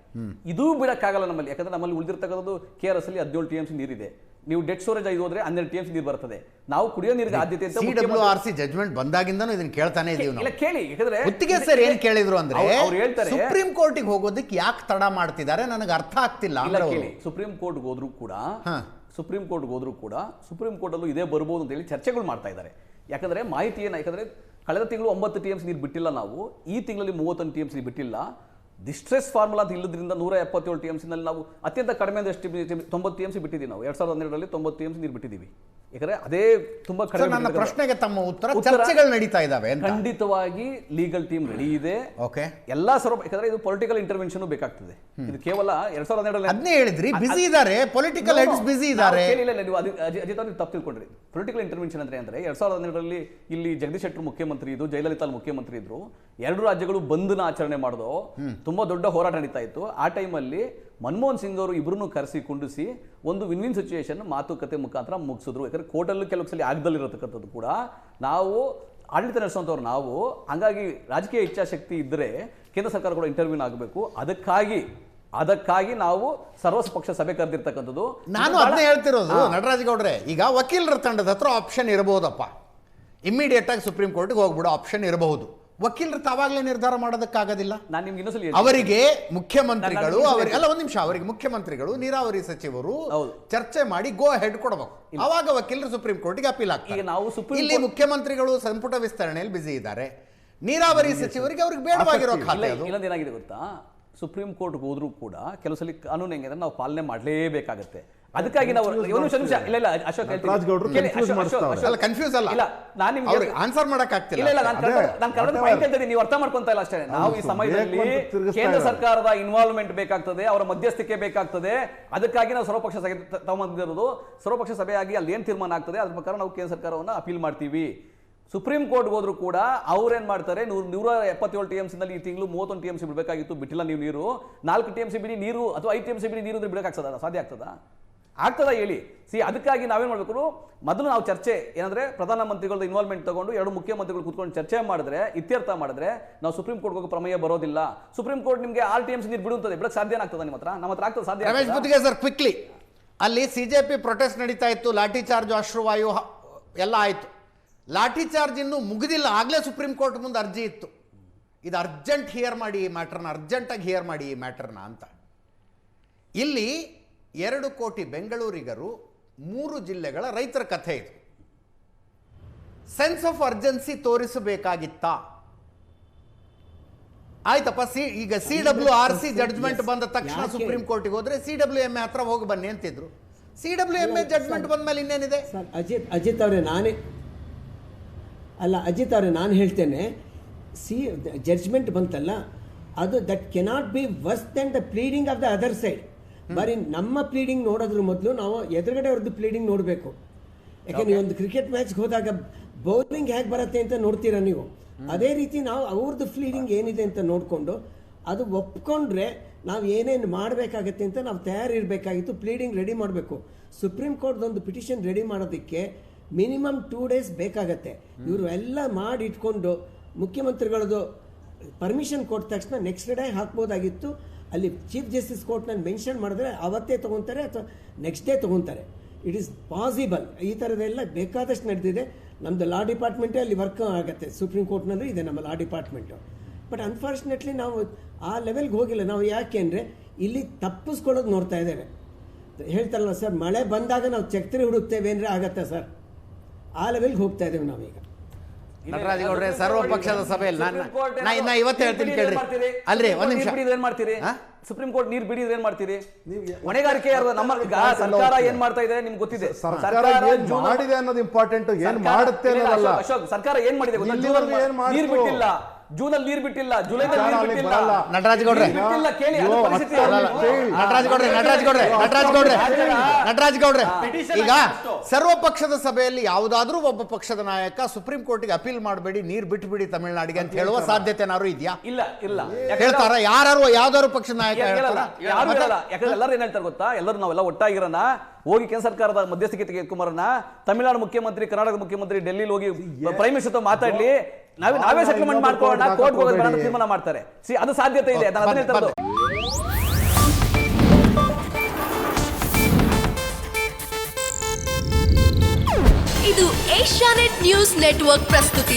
ಇದೂ ಬಿಡಕ್ಕಾಗಲ್ಲ ನಮ್ಮಲ್ಲಿ. ಯಾಕಂದ್ರೆ ನಮ್ಮಲ್ಲಿ ಉಳಿದಿರ್ತಕ್ಕಂಥದ್ದು KRS ಅಲ್ಲಿ 17 TMC ನೀರಿದೆ. ನೀವು ಡೆಟ್ ಸ್ಟೋರೇಜ್ 5 ಹೋದ್ರೆ 12 TMC ನೀರು ಬರ್ತದೆ. ನಾವು ಕುಡಿಯೋ ನೀರಿಗೆ ಆದ್ಯತೆ ಅಂತ CWRC ಜಡ್ಜ್ಮೆಂಟ್ ಬಂದಾಗಿಂದನೂ ಇದನ್ನ ಕೇಳ್ತಾನೆ ಇದೀವಿ ಇಲ್ಲ ನಾವು. ಕೇಳಿ, ಯಾಕಂದ್ರೆ ಗುತ್ತಿಗೆ ಸರ್ ಏನ್ ಕೇಳಿದ್ರು ಅಂದ್ರೆ ಅವ್ರು ಹೇಳ್ತಾರೆ ಸುಪ್ರೀಂ ಕೋರ್ಟಿಗೆ ಹೋಗೋದಕ್ಕೆ ಯಾಕೆ ತಡ ಮಾಡ್ತಿದ್ದಾರೆ ನನಗೆ ಅರ್ಥ ಆಗ್ತಿಲ್ಲ ಇಲ್ಲ ಅಂದ್ರೆ ಕೇಳಿ, ಸುಪ್ರೀಂ ಕೋರ್ಟ್ಗೆ ಹೋದ್ರು ಕೂಡ ಹಾ. ಸುಪ್ರೀಂ ಕೋರ್ಟ್ ಅಲ್ಲೂ ಇದೇ ಬರ್ಬೋದು ಅಂತ ಹೇಳಿ ಚರ್ಚೆಗಳು ಮಾಡ್ತಾ ಇದ್ದಾರೆ. ಯಾಕಂದ್ರೆ ಮಾಹಿತಿ ಯಾಕಂದ್ರೆ ಕಳೆದ ತಿಂಗಳು 9 TMC ನೀರು ಬಿಟ್ಟಿಲ್ಲ ನಾವು, ಈ ತಿಂಗಳಲ್ಲಿ 31 TMC ಬಿಟ್ಟಿಲ್ಲ. ಡಿಸ್ಟ್ರೆಸ್ ಫಾರ್ಮುಲಾ ಅಂತ ಇಲ್ಲದ್ರಿಂದ 177 TMC ನಲ್ಲಿ ನಾವು ಅತ್ಯಂತ ಕಡಿಮೆ 90 TMC ಬಿಟ್ಟಿದ್ದೀವಿ ನಾವು. 2012ರಲ್ಲಿ 90 TMC ನೀರು ಬಿಟ್ಟಿದ್ದೀವಿ. ಯಾಕಂದ್ರೆ ಅದೇ ತುಂಬಾ ಸರ್, ನನ್ನ ಪ್ರಶ್ನೆಗೆ ತಮ್ಮ ಉತ್ತರ ಚರ್ಚೆಗಳು ನಡೀತಾ ಇದಾವೆ ಅಂತ. ಖಂಡಿತವಾಗಿ ಲೀಗಲ್ ಟೀಮ್ ರೆಡಿ ಇದೆ. ಓಕೆ, ಎಲ್ಲಾ ಯಾಕಂದ್ರೆ ಇದು ಪೊಲಿಟಿಕಲ್ ಇಂಟರ್ವೆನ್ಷನ್ ಬೇಕಾಗ್ತದೆ. ಇದು ಕೇವಲ 2012 ಅದನ್ನೇ ಹೇಳಿದ್ರಿ, ಬಿಸಿ ಇದ್ದಾರೆ, ಪೊಲಿಟಿಕಲ್ ಹೆಡ್ಸ್ ಬಿಸಿ ಇದ್ದಾರೆ. ನೀವು ಅಜಿತ್ ಅವ್ರು ತಪ್ಪು ತಿಳ್ಕೊಂಡ್ರಿ. ಪೊಲಿಟಿಕಲ್ ಇಂಟರ್ವೆನ್ಷನ್ ಅಂದ್ರೆ 2012ರಲ್ಲಿ ಇಲ್ಲಿ ಜಗದೀಶ್ ಶೆಟ್ಟರ್ ಮುಖ್ಯಮಂತ್ರಿ ಇದ್ರು, ಜಯಲಲಿತಾ ಮುಖ್ಯಮಂತ್ರಿ ಇದ್ರು, 2 ರಾಜ್ಯಗಳು ಬಂದ್ನ ಆಚರಣೆ ಮಾಡಿದೋ, ತುಂಬಾ ದೊಡ್ಡ ಹೋರಾಟ ನಡೀತಾ ಇತ್ತು. ಆ ಟೈಮಲ್ಲಿ ಮನಮೋಹನ್ ಸಿಂಗ್ ಅವರು ಇಬ್ಬರನ್ನು ಕರೆಸಿ ಕುಂಡಿಸಿ ಒಂದು ವಿನ್ ಸಿಚುಯೇಷನ್ ಮಾತುಕತೆ ಮುಖಾಂತರ ಮುಗಿಸಿದ್ರು. ಯಾಕಂದ್ರೆ ಕೋರ್ಟಲ್ಲೂ ಕೆಲವು ಸಲ ಆಗದಲ್ಲಿರತಕ್ಕಂಥದ್ದು ಕೂಡ ನಾವು ಆಡಳಿತ ನಡೆಸುವಂಥವ್ರು ನಾವು. ಹಂಗಾಗಿ ರಾಜಕೀಯ ಇಚ್ಛಾಶಕ್ತಿ ಇದ್ದರೆ ಕೇಂದ್ರ ಸರ್ಕಾರ ಕೂಡ ಇಂಟರ್ವ್ಯೂನ್ ಆಗಬೇಕು. ಅದಕ್ಕಾಗಿ ನಾವು ಸರ್ವಪಕ್ಷ ಸಭೆ ಕರೆದಿರ್ತಕ್ಕಂಥದ್ದು. ನಾನು ಅದನ್ನೇ ಹೇಳ್ತಿರೋದು ನಟರಾಜ್ ಗೌಡ್ರೆ. ಈಗ ವಕೀಲರ ತಂಡದ ಹತ್ರ ಆಪ್ಷನ್ ಇರಬಹುದಪ್ಪ, ಇಮ್ಮಿಡಿಯೇಟ್ ಆಗಿ ಸುಪ್ರೀಂ ಕೋರ್ಟ್ಗೆ ಹೋಗ್ಬಿಡೋ ಆಪ್ಷನ್ ಇರಬಹುದು. ವಕೀಲರು ತಾವಾಗಲೇ ನಿರ್ಧಾರ ಮಾಡೋದಕ್ಕಾಗೋದಿಲ್ಲ. ನಾನು ನಿಮ್ಗೆ ಇನ್ನೊಂದ್ಸಲಿ ಅವರಿಗೆ ಮುಖ್ಯಮಂತ್ರಿಗಳು ಅವರಿಗೆ ಮುಖ್ಯಮಂತ್ರಿಗಳು, ನೀರಾವರಿ ಸಚಿವರು ಚರ್ಚೆ ಮಾಡಿ ಗೋ ಹೆಡ್ ಕೊಡಬೇಕು. ಅವಾಗ ವಕೀಲರು ಸುಪ್ರೀಂ ಕೋರ್ಟ್ಗೆ ಅಪೀಲ್ ಆಗ್ತಾರೆ. ಇಲ್ಲಿ ಮುಖ್ಯಮಂತ್ರಿಗಳು ಸಂಪುಟ ವಿಸ್ತರಣೆಯಲ್ಲಿ ಬಿಸಿ ಇದ್ದಾರೆ, ನೀರಾವರಿ ಸಚಿವರಿಗೆ ಅವ್ರಿಗೆ ಬೇಡವಾಗಿರೋ ಖಾತೆ. ಇಲ್ಲೊಂದೇನಾಗಿದೆ ಗೊತ್ತಾ, ಸುಪ್ರೀಂ ಕೋರ್ಟ್ಗೆ ಹೋದ್ರೂ ಕೂಡ ಕೆಲವು ಸಲ ಕಾನೂನು ಹೆಂಗೆ ನಾವು ಪಾಲನೆ ಮಾಡಲೇಬೇಕಾಗತ್ತೆ. ಅದಕ್ಕಾಗಿ ನಾವು ನಿಮಿಷ ಇಲ್ಲ ಅಶೋಕ್ ಕನ್ಫ್ಯೂಸ್ ಅಲ್ಲ, ಆನ್ಸರ್ ಮಾಡಕ್ ಆಗ್ತಿಲ್ಲ. ನಾನು ಕನ್ನಡ ಪಾಯಿಂಟ್ ಹೇಳ್ತೀನಿ, ನೀವು ಅರ್ಥ ಮಾಡ್ಕೊಂತ ಇಲ್ಲ ಅಷ್ಟೇ. ನಾವು ಈ ಸಮಯದಲ್ಲಿ ಕೇಂದ್ರ ಸರ್ಕಾರದ ಇನ್ವಾಲ್ವ್ಮೆಂಟ್ ಬೇಕಾಗ್ತದೆ, ಅವರ ಮಧ್ಯಸ್ಥಿಕೆ ಬೇಕಾಗ್ತದೆ. ಅದಕ್ಕಾಗಿ ನಾವು ಸರ್ವಪಕ್ಷ ಸಭೆ ತಗೊಂಡಿರೋದು. ಸರ್ವಪಕ್ಷ ಸಭೆಯಾಗಿ ಅಲ್ಲಿ ಏನ್ ತೀರ್ಮಾನ ಆಗ್ತದೆ ಅದ್ರ ಪ್ರಕಾರ ನಾವು ಕೇಂದ್ರ ಸರ್ಕಾರವನ್ನು ಅಪೀಲ್ ಮಾಡ್ತೀವಿ. ಸುಪ್ರೀಂ ಕೋರ್ಟ್ಗೆ ಹೋದ್ರು ಕೂಡ ಅವ್ರೇನ್ ಮಾಡ್ತಾರೆ, 177 TMC ನಲ್ಲಿ ಈ ತಿಂಗಳು 31 TMC ಬಿಡಬೇಕಾಗಿತ್ತು, ಬಿಟ್ಟಿಲ್ಲ ನೀವು ನೀರು. 4 TMC ಬಿಡಿ ನೀರು ಅಥವಾ 5 TMC ಬಿಡಿ ನೀರು ಅಂದ್ರೆ ಬಿಡಕ್ಕಾಗ್ತದ? ಸಾಧ್ಯ ಆಗ್ತದ ಹೇಳಿ? ಅದಕ್ಕಾಗಿ ನಾವೇನ್ ಮಾಡ್ಬೇಕು, ಮೊದಲು ನಾವು ಚರ್ಚೆ ಏನಂದ್ರೆ ಪ್ರಧಾನಮಂತ್ರಿಗಳ ಇನ್ವಾಲ್ವ್ಮೆಂಟ್ ತಗೊಂಡು 2 ಮುಖ್ಯಮಂತ್ರಿಗಳು ಕೂತ್ಕೊಂಡು ಚರ್ಚೆ ಮಾಡಿದ್ರೆ, ಇತ್ಯರ್ಥ ಮಾಡಿದ್ರೆ ನಾವು ಸುಪ್ರೀಂ ಕೋರ್ಟ್ ಹೋಗೋ ಪ್ರಮೇಯ ಬರೋದಿಲ್ಲ. ಸುಪ್ರೀಂ ಕೋರ್ಟ್ ನಿಮಗೆ 6 TMC ನೀರು ಬಿಡುತ್ತದೆ, ಬಿಡಕ್ಕೆ ಸಾಧ್ಯ ಆಗ್ತದ? ನಿಮ್ಮ ಹತ್ರ ನಮ್ಮ ಹತ್ರ ಆಗ್ತದೆ? ಸಾಧ್ಯ? ರಮೇಶ್ ಗುತ್ತಿಗೆ ಸರ್, ಕ್ವಿಕ್ಲಿ, ಅಲ್ಲಿ CJP ಪ್ರೊಟೆಸ್ಟ್ ನಡೀತಾ ಇತ್ತು, ಲಾಠಿ ಚಾರ್ಜ್, ಅಶ್ರುವಾಯು ಎಲ್ಲ ಆಯ್ತು. ಲಾಠಿ ಚಾರ್ಜ್ ಇನ್ನೂ ಮುಗಿದಿಲ್ಲ, ಆಗಲೇ ಸುಪ್ರೀಂ ಕೋರ್ಟ್ ಮುಂದೆ ಅರ್ಜಿ ಇತ್ತು, ಇದು ಅರ್ಜೆಂಟ್ ಹಿಯರ್ ಮಾಡಿ ಈ ಮ್ಯಾಟರ್ನ, ಅರ್ಜೆಂಟಾಗಿ ಹಿಯರ್ ಮಾಡಿ ಈ ಮ್ಯಾಟರ್ನ ಅಂತ. ಇಲ್ಲಿ 2 ಕೋಟಿ ಬೆಂಗಳೂರಿಗರು, 3 ಜಿಲ್ಲೆಗಳ ರೈತರ ಕಥೆ ಇದು. ಸೆನ್ಸ್ ಆಫ್ ಅರ್ಜೆನ್ಸಿ ತೋರಿಸಬೇಕಾಗಿತ್ತಾ? ಆಯ್ತಪ್ಪ, ಈಗ CWRC ಜಡ್ಜ್ಮೆಂಟ್ ಬಂದ ತಕ್ಷಣ ಸುಪ್ರೀಂ ಕೋರ್ಟಿಗೆ ಹೋದ್ರೆ CWMA ಹತ್ರ ಹೋಗಿ ಬನ್ನಿ ಅಂತಿದ್ರು. CWMA ಜಡ್ಜ್ಮೆಂಟ್ ಬಂದ ಮೇಲೆ ಇನ್ನೇನಿದೆ? ಅಜಿತ್ ಅವರೇ ನಾನು ಹೇಳ್ತೇನೆ, ಜಡ್ಜ್ಮೆಂಟ್ ಬಂತಲ್ಲ, ಅದು that cannot be worse than the pleading of the other side. ಬರೀ ನಮ್ಮ ಪ್ಲೀಡಿಂಗ್ ನೋಡೋದ್ರ ಮೊದಲು ನಾವು ಎದುರುಗಡೆ ಅವ್ರದ್ದು ಪ್ಲೀಡಿಂಗ್ ನೋಡಬೇಕು. ಯಾಕೆಂದ್ರೆ ಒಂದು ಕ್ರಿಕೆಟ್ ಮ್ಯಾಚ್ಗೆ ಹೋದಾಗ ಬೌಲಿಂಗ್ ಹೇಗೆ ಬರುತ್ತೆ ಅಂತ ನೋಡ್ತೀರಾ ನೀವು, ಅದೇ ರೀತಿ ನಾವು ಅವ್ರದ್ದು ಪ್ಲೀಡಿಂಗ್ ಏನಿದೆ ಅಂತ ನೋಡಿಕೊಂಡು ಅದು ಒಪ್ಕೊಂಡ್ರೆ ನಾವು ಏನೇನು ಮಾಡಬೇಕಾಗತ್ತೆ ಅಂತ ನಾವು ತಯಾರಿರಬೇಕಾಗಿತ್ತು. ಪ್ಲೀಡಿಂಗ್ ರೆಡಿ ಮಾಡಬೇಕು. ಸುಪ್ರೀಂ ಕೋರ್ಟ್ದೊಂದು ಪಿಟಿಷನ್ ರೆಡಿ ಮಾಡೋದಕ್ಕೆ ಮಿನಿಮಮ್ 2 days ಬೇಕಾಗತ್ತೆ. ಇವರು ಎಲ್ಲ ಮಾಡಿ ಇಟ್ಕೊಂಡು ಮುಖ್ಯಮಂತ್ರಿಗಳದ್ದು ಪರ್ಮಿಷನ್ ಕೊಟ್ಟ ತಕ್ಷಣ ನೆಕ್ಸ್ಟ್ ಡೇ ಹಾಕ್ಬೋದಾಗಿತ್ತು. ಅಲ್ಲಿ ಚೀಫ್ ಜಸ್ಟಿಸ್ ಕೋರ್ಟ್ನಲ್ಲಿ ಮೆನ್ಷನ್ ಮಾಡಿದ್ರೆ ಅವತ್ತೇ ತೊಗೊತಾರೆ ಅಥವಾ ನೆಕ್ಸ್ಟ್ ಡೇ ತೊಗೊತಾರೆ. It is possible. ಈ ಥರದ್ದೆಲ್ಲ ಬೇಕಾದಷ್ಟು ನಡೆದಿದೆ. ನಮ್ಮದು ಲಾ ಡಿಪಾರ್ಟ್ಮೆಂಟೇ ಅಲ್ಲಿ ವರ್ಕ್ ಆಗುತ್ತೆ. ಸುಪ್ರೀಂ ಕೋರ್ಟ್ನಲ್ಲೂ ಇದೆ ನಮ್ಮ ಲಾ ಡಿಪಾರ್ಟ್ಮೆಂಟು. ಬಟ್ ಅನ್ಫಾರ್ಚುನೇಟ್ಲಿ ನಾವು ಆ ಲೆವೆಲ್ಗೆ ಹೋಗಿಲ್ಲ. ನಾವು ಯಾಕೆ ಅಂದರೆ ಇಲ್ಲಿ ತಪ್ಪಿಸ್ಕೊಳ್ಳೋದು ನೋಡ್ತಾ ಇದ್ದೇವೆ. ಹೇಳ್ತಾರಲ್ಲ ಸರ್, ಮಳೆ ಬಂದಾಗ ನಾವು ಛತ್ರಿ ಹುಡುಕ್ತೇವೆ ಅಂದರೆ ಆಗತ್ತಾ ಸರ್? ಆ ಲೆವೆಲ್ಗೆ ಹೋಗ್ತಾ ಇದ್ದೇವೆ ನಾವೀಗ. ನಟರಾಜ್ ಗೌಡ್ರೆ, ಸರ್ವಪಕ್ಷದ ಸಭೆಯಲ್ಲಿ ನಾ ಇವತ್ತು ಹೇಳ್ತೀನಿ ಕೇಳ್ರಿ. ಅಲ್ರಿ ಒಂದ್ ನಿಮಿಷ, ಏನ್ ಮಾಡ್ತೀರಿ? ಸುಪ್ರೀಂ ಕೋರ್ಟ್ ನೀರು ಬಿಡಿದ್ರೆ ಏನ್ ಮಾಡ್ತೀರಿ? ಹೊಣೆಗಾರಿಕೆ ನಮ್ಮ ಸರ್ಕಾರ ಏನ್ ಮಾಡ್ತಾ ಇದೆ ನಿಮ್ಗೆ ಗೊತ್ತಿದೆ. ಸರ್ಕಾರ ಏನ್ ಮಾಡಿದೆ ಅನ್ನೋದು ಇಂಪಾರ್ಟೆಂಟ್, ಏನ್ ಮಾಡುತ್ತೆ ಅನ್ನೋದಲ್ಲ. ಸರ್ಕಾರ ಏನ್ ಮಾಡಿದೆ? ನೀರು ಬಿಟ್ಟಿಲ್ಲ, ಜೂನಲ್ಲಿ ನೀರು ಬಿಟ್ಟಿಲ್ಲ, ಜುಲೈನಲ್ಲಿ ನೀರು ಬಿಟ್ಟಿಲ್ಲ. ನಟರಾಜ್ ಗೌಡ್ರೆ, ಈಗ ಸರ್ವಪಕ್ಷದ ಸಭೆಯಲ್ಲಿ ಯಾವುದಾದ್ರೂ ಒಬ್ಬ ಪಕ್ಷದ ನಾಯಕ ಸುಪ್ರೀಂ ಕೋರ್ಟ್ಗೆ ಅಪೀಲ್ ಮಾಡಬೇಡಿ, ನೀರು ಬಿಟ್ಬಿಡಿ ತಮಿಳುನಾಡಿಗೆ ಅಂತ ಹೇಳುವ ಸಾಧ್ಯತೆ ಏನಾದ್ರು ಇದೆಯಾ? ಇಲ್ಲ. ಹೇಳ್ತಾರ ಯಾವ್ದಾದ್ರು ಪಕ್ಷದ ನಾಯಕ? ಯಾಕಂದ್ರೆ ಎಲ್ಲರೂ ಏನ್ ಹೇಳ್ತಾರೆ ಗೊತ್ತಾ, ಎಲ್ಲರೂ ನಾವೆಲ್ಲ ಒಟ್ಟಾಗಿರೋಣ, ಹೋಗಿ ಕೇಂದ್ರ ಸರ್ಕಾರದ ಮಧ್ಯಸ್ಥಿಕೆ ತೆಗೆದುಕೊಂಬರೋಣ, ತಮಿಳುನಾಡು ಮುಖ್ಯಮಂತ್ರಿ, ಕರ್ನಾಟಕ ಮುಖ್ಯಮಂತ್ರಿ ಡೆಲ್ಲಿಲಿ ಹೋಗಿ ಪ್ರೈಮ್ ಮಿನಿಸ್ಟರ್ ಮಾತಾಡ್ಲಿ, ನಾವೇ ಸೆಟಲ್ಮೆಂಟ್ ಮಾಡ್ಕೊಳ್ಳೋಣ, ಕೋರ್ಟ್ ಹೋಗೋದು ತೀರ್ಮಾನ ಮಾಡ್ತಾರೆ. ಅದು ಸಾಧ್ಯತೆ ಇದೆ. ನಾನು ಅದನ್ನ ಹೇಳ್ತಾ ಇರೋದು. ಇದು ಏಷ್ಯಾನೆಟ್ ನ್ಯೂಸ್ ನೆಟ್ವರ್ಕ್ ಪ್ರಸ್ತುತಿ.